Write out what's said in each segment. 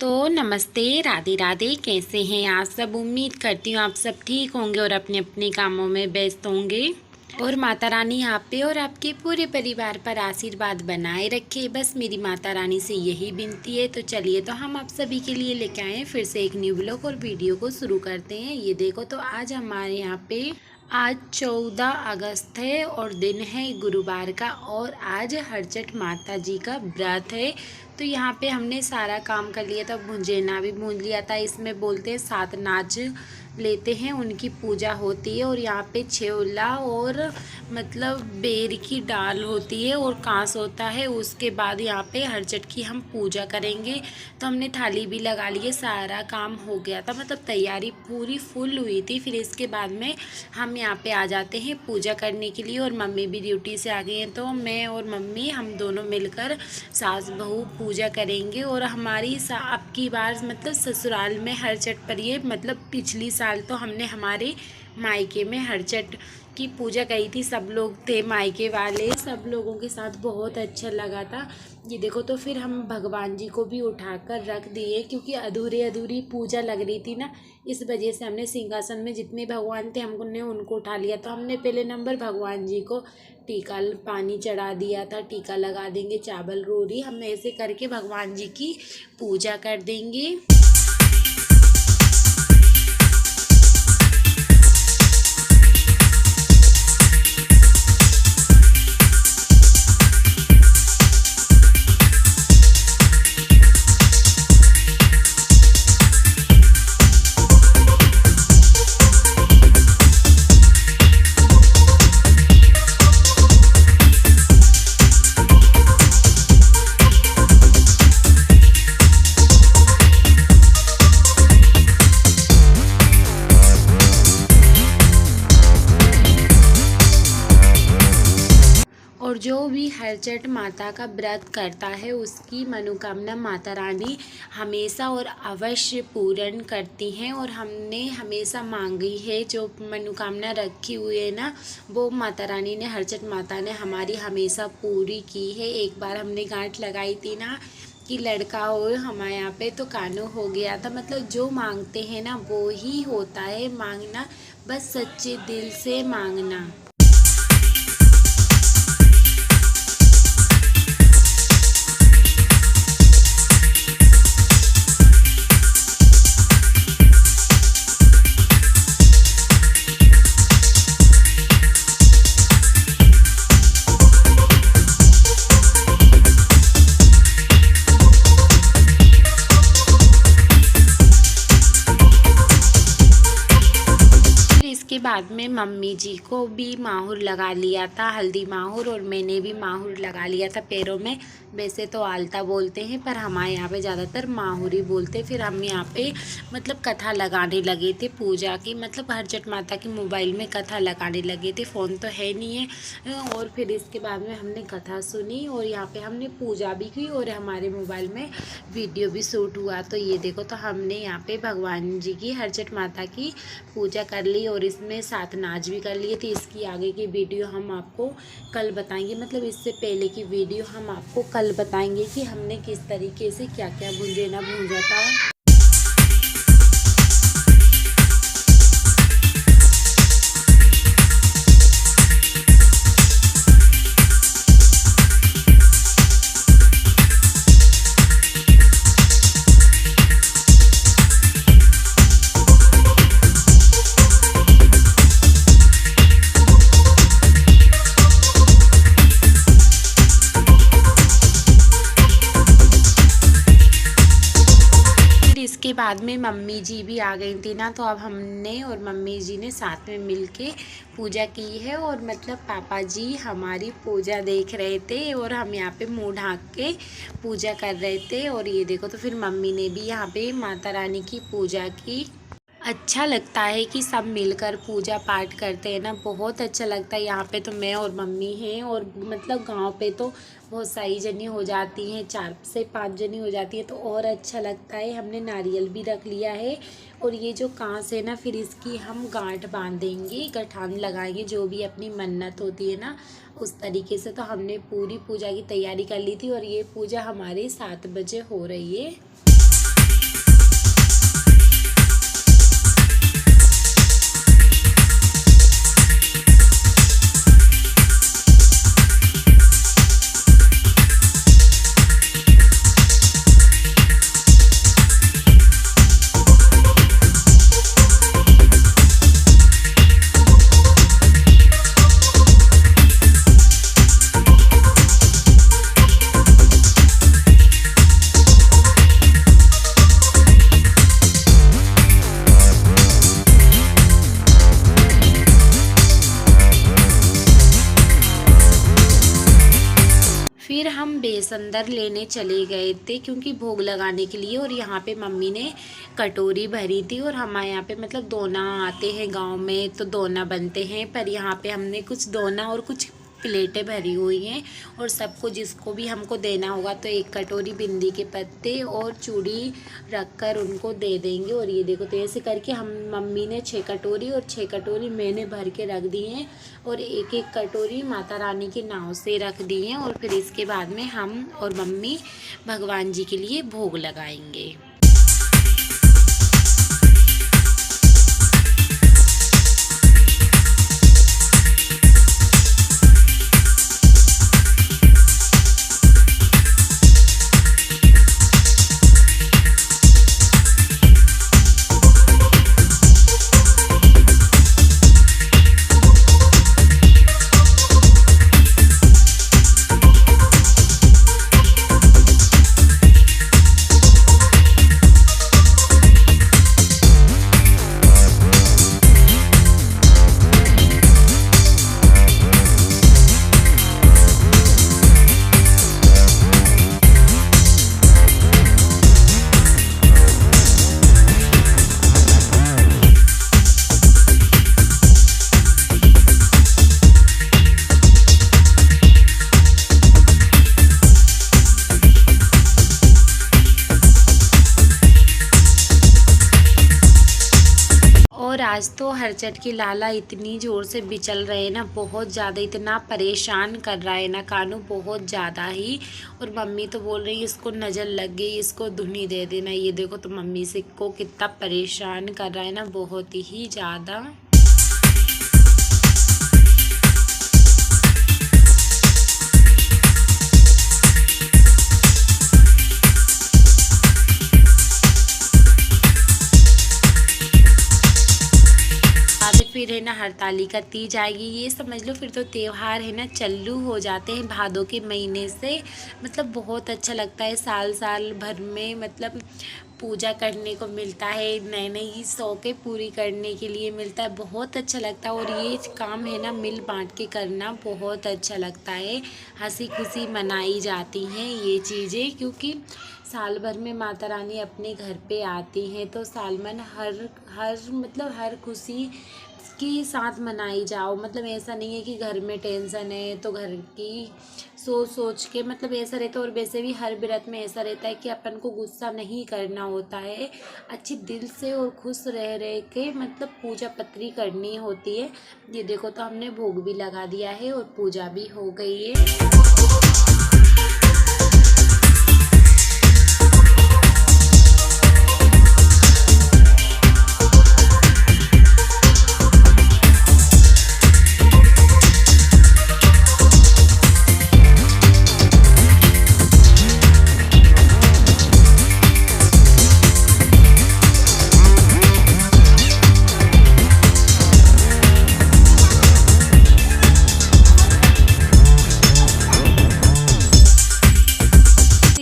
तो नमस्ते, राधे राधे। कैसे हैं आप सब? उम्मीद करती हूँ आप सब ठीक होंगे और अपने अपने कामों में व्यस्त होंगे और माता रानी आप पे और आपके पूरे परिवार पर आशीर्वाद बनाए रखे। बस मेरी माता रानी से यही विनती है। तो चलिए, तो हम आप सभी के लिए लेके आए हैं फिर से एक न्यू ब्लॉग और वीडियो को शुरू करते हैं। ये देखो, तो आज हमारे यहाँ पे आज 14 अगस्त है और दिन है गुरुवार का और आज हरचट माता जी का व्रत है। तो यहाँ पे हमने सारा काम कर लिया था, भुंजेना भी भूंज लिया था। इसमें बोलते हैं 7 नाच लेते हैं, उनकी पूजा होती है। और यहाँ पे छेवला और मतलब बेर की दाल होती है और कांस होता है। उसके बाद यहाँ पे हरचट की हम पूजा करेंगे। तो हमने थाली भी लगा ली है, सारा काम हो गया था, मतलब तैयारी पूरी फुल हुई थी। फिर इसके बाद में हम यहाँ पे आ जाते हैं पूजा करने के लिए और मम्मी भी ड्यूटी से आ गई हैं। तो मैं और मम्मी हम दोनों मिलकर सास बहू पूजा करेंगे। और हमारी अब की बार मतलब ससुराल में हरचट पर ये मतलब पिछली साल तो हमने हमारे मायके में हरचट की पूजा करी थी। सब लोग थे मायके वाले, सब लोगों के साथ बहुत अच्छा लगा था। ये देखो, तो फिर हम भगवान जी को भी उठाकर रख दिए क्योंकि अधूरी अधूरी पूजा लग रही थी ना, इस वजह से हमने सिंहासन में जितने भगवान थे हमने उनको उठा लिया। तो हमने पहले नंबर भगवान जी को टीका पानी चढ़ा दिया था, टीका लगा देंगे, चावल रोरी, हम ऐसे करके भगवान जी की पूजा कर देंगे। और जो भी हरचट माता का व्रत करता है उसकी मनोकामना माता रानी हमेशा और अवश्य पूर्ण करती हैं। और हमने हमेशा मांगी है, जो मनोकामना रखी हुई है ना, वो माता रानी ने, हरचट माता ने हमारी हमेशा पूरी की है। एक बार हमने गांठ लगाई थी ना कि लड़का हो हमारे यहाँ पे, तो कानू हो गया था। मतलब जो मांगते हैं ना वो ही होता है, मांगना बस सच्चे दिल से मांगना। इसके बाद में मम्मी जी को भी माहुर लगा लिया था, हल्दी माहुर, और मैंने भी माहुर लगा लिया था पैरों में। वैसे तो आलता बोलते हैं पर हमारे यहाँ पे ज़्यादातर माहुर ही बोलते। फिर हम यहाँ पे मतलब कथा लगाने लगे थे पूजा की, मतलब हरचट माता की मोबाइल में कथा लगाने लगे थे, फ़ोन तो है नहीं है। और फिर इसके बाद में हमने कथा सुनी और यहाँ पे हमने पूजा भी की और हमारे मोबाइल में वीडियो भी शूट हुआ। तो ये देखो, तो हमने यहाँ पे भगवान जी की, हरचट माता की पूजा कर ली और इसमें 7 नाच भी कर लिए थे। इसकी आगे की वीडियो हम आपको कल बताएंगे, मतलब इससे पहले की वीडियो हम आपको कल बताएंगे कि हमने किस तरीके से क्या क्या भुंजेना भूंजा था। इसके बाद में मम्मी जी भी आ गई थी ना, तो अब हमने और मम्मी जी ने साथ में मिलके पूजा की है। और मतलब पापा जी हमारी पूजा देख रहे थे और हम यहाँ पे मुंह ढांक के पूजा कर रहे थे। और ये देखो, तो फिर मम्मी ने भी यहाँ पे माता रानी की पूजा की। अच्छा लगता है कि सब मिलकर पूजा पाठ करते हैं ना, बहुत अच्छा लगता है। यहाँ पे तो मैं और मम्मी हैं और मतलब गांव पे तो बहुत सारी जनी हो जाती हैं, 4 से 5 जनी हो जाती है, तो और अच्छा लगता है। हमने नारियल भी रख लिया है और ये जो कांस है ना, फिर इसकी हम गांठ बांधेंगे, गठान लगाएंगे, जो भी अपनी मन्नत होती है ना उस तरीके से। तो हमने पूरी पूजा की तैयारी कर ली थी और ये पूजा हमारी 7 बजे हो रही है। अंदर लेने चले गए थे क्योंकि भोग लगाने के लिए। और यहाँ पे मम्मी ने कटोरी भरी थी। और हमारे यहाँ पे मतलब दोना आते हैं गांव में तो दोना बनते हैं, पर यहाँ पे हमने कुछ दोना और कुछ प्लेटें भरी हुई हैं। और सबको जिसको भी हमको देना होगा तो एक कटोरी बिंदी के पत्ते और चूड़ी रख कर उनको दे देंगे। और ये देखो, तो ऐसे करके हम मम्मी ने 6 कटोरी और 6 कटोरी मैंने भर के रख दी हैं और एक एक कटोरी माता रानी के नाव से रख दी हैं। और फिर इसके बाद में हम और मम्मी भगवान जी के लिए भोग लगाएंगे। और आज तो हरचट की लाला इतनी ज़ोर से बिचल रहे हैं ना, बहुत ज़्यादा, इतना परेशान कर रहा है ना कानू, बहुत ज़्यादा ही। और मम्मी तो बोल रही है इसको नज़र लग गई, इसको धुनी दे देना। ये देखो तो मम्मी से को कितना परेशान कर रहा है ना, बहुत ही ज़्यादा। फिर है ना हरतालिका तीज आएगी, ये समझ लो फिर तो त्योहार है ना चालू हो जाते हैं भादों के महीने से। मतलब बहुत अच्छा लगता है, साल साल भर में मतलब पूजा करने को मिलता है, नए नई शौक़ें पूरी करने के लिए मिलता है, बहुत अच्छा लगता है। और ये काम है ना मिल बांट के करना बहुत अच्छा लगता है, हंसी खुशी मनाई जाती हैं ये चीज़ें, क्योंकि साल भर में माता रानी अपने घर पे आती हैं तो साल मन हर खुशी के साथ मनाई जाओ। मतलब ऐसा नहीं है कि घर में टेंशन है तो घर की सोच के मतलब ऐसा रहता है। और वैसे भी हर व्रत में ऐसा रहता है कि अपन को गुस्सा नहीं करना होता है, अच्छे दिल से और खुश रह के मतलब पूजा पत्री करनी होती है। ये देखो तो हमने भोग भी लगा दिया है और पूजा भी हो गई है।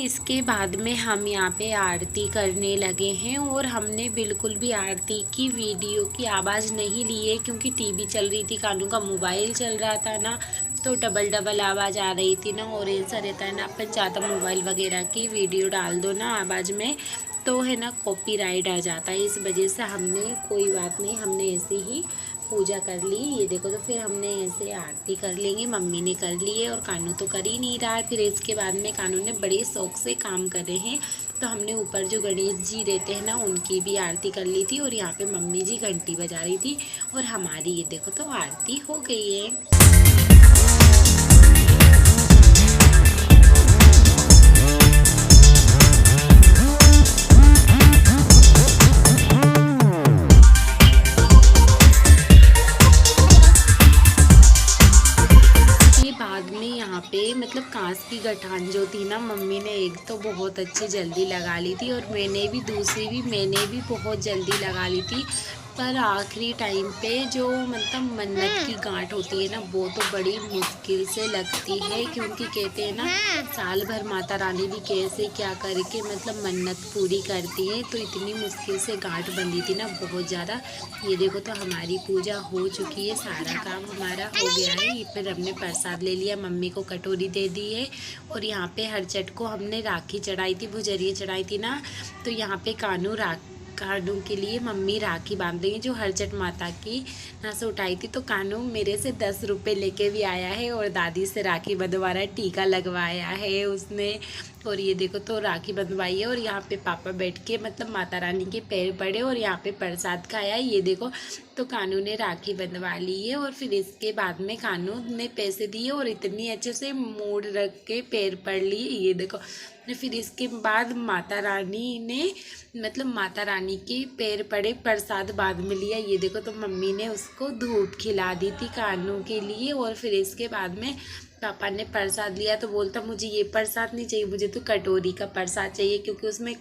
इसके बाद में हम यहाँ पे आरती करने लगे हैं। और हमने बिल्कुल भी आरती की वीडियो की आवाज़ नहीं ली है क्योंकि टीवी चल रही थी, कानू का मोबाइल चल रहा था ना, तो डबल आवाज़ आ रही थी ना। और ऐसा रहता है ना, अपन ज़्यादा मोबाइल वगैरह की वीडियो डाल दो ना आवाज़ में तो है ना कॉपीराइट आ जाता है। इस वजह से हमने कोई बात नहीं, हमने ऐसे ही पूजा कर ली। ये देखो तो फिर हमने ऐसे आरती कर लेंगे, मम्मी ने कर ली है और कानू तो कर ही नहीं रहा है। फिर इसके बाद में कानू ने बड़े शौक से काम कर रहे हैं तो हमने ऊपर जो गणेश जी रहते हैं ना उनकी भी आरती कर ली थी। और यहाँ पे मम्मी जी घंटी बजा रही थी और हमारी ये देखो तो आरती हो गई है। मतलब कांच की गठान जो थी ना मम्मी ने एक तो बहुत अच्छी जल्दी लगा ली थी और मैंने भी बहुत जल्दी लगा ली थी। पर आखिरी टाइम पे जो मतलब मन्नत की गांठ होती है ना, वो तो बड़ी मुश्किल से लगती है, क्योंकि कहते हैं ना साल भर माता रानी भी कैसे क्या करके मतलब मन्नत पूरी करती है। तो इतनी मुश्किल से गांठ बंधी थी ना, बहुत ज़्यादा। ये देखो, तो हमारी पूजा हो चुकी है, सारा काम हमारा हो गया है। फिर हमने प्रसाद ले लिया, मम्मी को कटोरी दे दी है। और यहाँ पे हरचट को हमने राखी चढ़ाई थी, भुजरिये चढ़ाई थी ना, तो यहाँ पे कानू के लिए मम्मी राखी बांध देंगे, जो हरचट माता की यहाँ से उठाई थी। तो कानू मेरे से 10 रुपये लेके भी आया है और दादी से राखी बंधवा रहा है, टीका लगवाया है उसने। और ये देखो, तो राखी बंधवाई है और यहाँ पे पापा बैठ के मतलब माता रानी के पैर पड़े और यहाँ पे प्रसाद खाया। ये देखो, तो कानू ने राखी बंधवा ली है और फिर इसके बाद में कानू ने पैसे दिए और इतनी अच्छे से मोड़ रख के पैर पड़ लिए। ये देखो, फिर इसके बाद माता रानी ने मतलब माता रानी के पैर पड़े, प्रसाद बाद में लिया। ये देखो, तो मम्मी ने उसको धूप खिला दी थी कानू के लिए। और फिर इसके बाद में पापा ने प्रसाद लिया, तो बोलता मुझे ये प्रसाद नहीं चाहिए, मुझे तो कटोरी का प्रसाद चाहिए, क्योंकि उसमें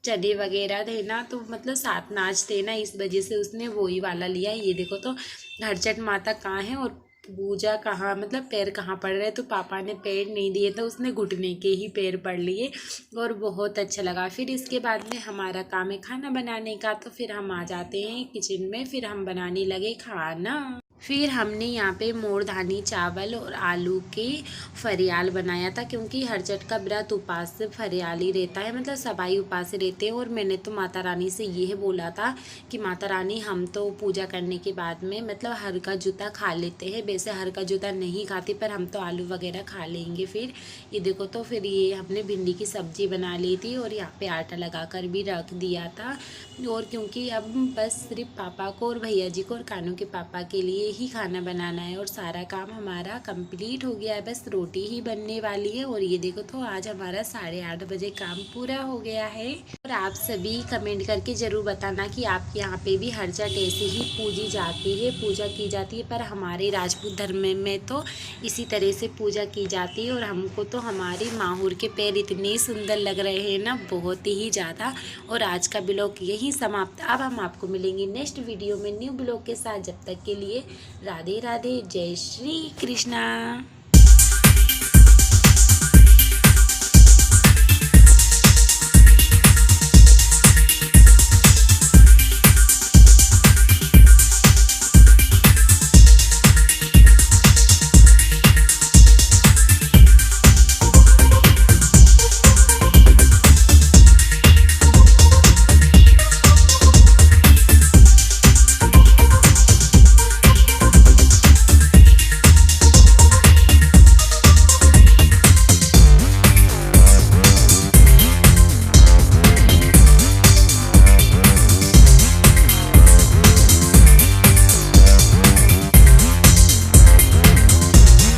चने वगैरह थे ना, तो मतलब 7 नाच थे ना, इस वजह से उसने वही वाला लिया। ये देखो, तो हरचट माता कहाँ है और पूजा कहाँ, मतलब पैर कहाँ पड़ रहे, तो पापा ने पैर नहीं दिए, तो उसने घुटने के ही पैर पड़ लिए और बहुत अच्छा लगा। फिर इसके बाद में हमारा काम है खाना बनाने का, तो फिर हम आ जाते हैं किचन में, फिर हम बनाने लगे खाना। फिर हमने यहाँ पे मोरधानी चावल और आलू के फरियाल बनाया था, क्योंकि हरचट का व्रत उपास से फरियाल ही रहता है, मतलब सबाई उपास रहते हैं। और मैंने तो माता रानी से ये बोला था कि माता रानी, हम तो पूजा करने के बाद में मतलब हर का जूता खा लेते हैं, वैसे हर का जूता नहीं खाते, पर हम तो आलू वगैरह खा लेंगे। फिर ये देखो, तो फिर ये हमने भिंडी की सब्जी बना ली थी और यहाँ पे आटा लगा कर भी रख दिया था। और क्योंकि अब बस सिर्फ पापा को और भैया जी को और कानू के पापा के लिए ही खाना बनाना है और सारा काम हमारा कंप्लीट हो गया है, बस रोटी ही बनने वाली है। और ये देखो, तो आज हमारा 8:30 बजे काम पूरा हो गया है। और आप सभी कमेंट करके ज़रूर बताना कि आपके यहाँ पे भी हरचट ऐसे ही पूजा की जाती है, पर हमारे राजपूत धर्म में तो इसी तरह से पूजा की जाती है। और हमको तो हमारी माहौर के पैर इतने सुंदर लग रहे हैं ना, बहुत ही ज़्यादा। और आज का ब्लॉग यही समाप्त। अब हम आपको मिलेंगे नेक्स्ट वीडियो में न्यू ब्लॉग के साथ। जब तक के लिए राधे राधे, जय श्री कृष्णा।